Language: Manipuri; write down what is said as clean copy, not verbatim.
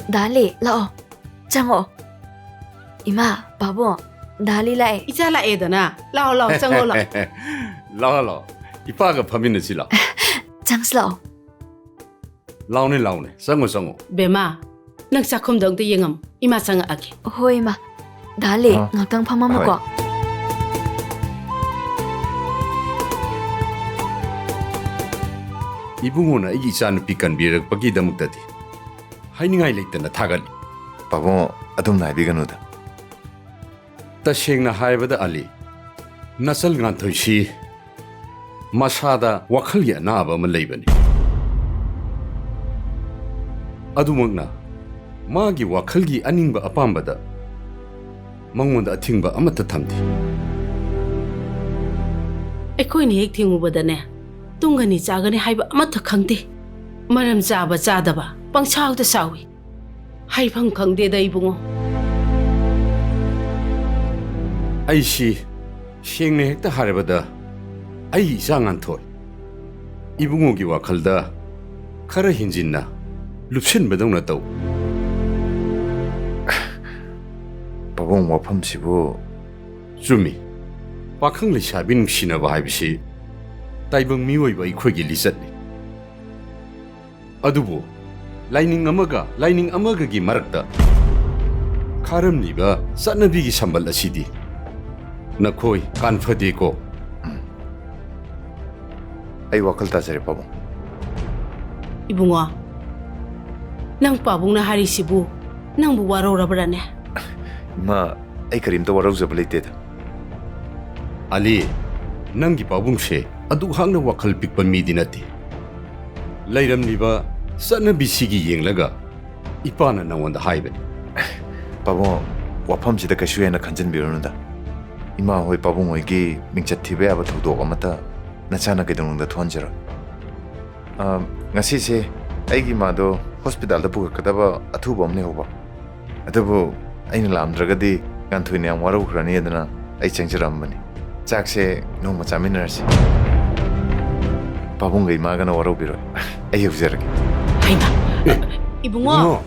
Dali, lao. Chango. Ima, babu, dali lai. Icha la edana. Lao lao chango lao. lao. Ipaga pamina sila. Changs lao. Laune. Sango. Bema. Nang sakhom dong te yengam. Ima changa ake. Hoi ma. Dali, ngakang pamama ko. 이붕어나 이기 자는 비간 비력 바기 다묵다디 하이닝아이 레이트나 타갈리 바보 아동 나이비가누다 따시행나 하이바다 알리 나설 간토시 마사다 와칼기 나바 말레이바니 아두먹나 마기 와칼기 아닝바 아밤바다 망몬다 아팅바 아마타 탐디 에코이니 헥 팅우버다네. tung cha gani haiba amata khangde maram chaba chadaba pangchau da sawi hai phang khangde da ibungo 아이시 시행내 핵다 하레바다 아이 이상한 토 이붕오기 와칼다 카라 힌진나 룹신 베동나 따우 바보 와팜시부 주미 와캉리 샤빈 시나바 하이비시 ताइबंग मिवोइबा इखोइगी लिसतनि अदुबो लाइनिंग अमगागी मरक्ता खारमनिबा सनबिगी संबल असिदि नखोइ कानफदेको आई वकल ताजरे बाबू ibungo nang pabung na hari sibu nang bu waro rabrane मा आई करीम तो वराउ जबलेते था Ali nangi pabungse adu hangna wakal pikpa midi nati lairamniba sanabisigi yenglaga ipana nangwanda haibani 바보 와팜지다 가슈에나 간전 비로는다 이마 호이 바보 호이기 밍차티베 아바 도도가 마타 나차나 게동다 톤저라 ngasise aigi mado hospital da puka kadaba athu bomne hoba adabu aina lamdragadi ganthuine am waru khrani adana ai changjaram bani chakse no machaminarsi babungai magana waru biro ai yuzerage haina ibungo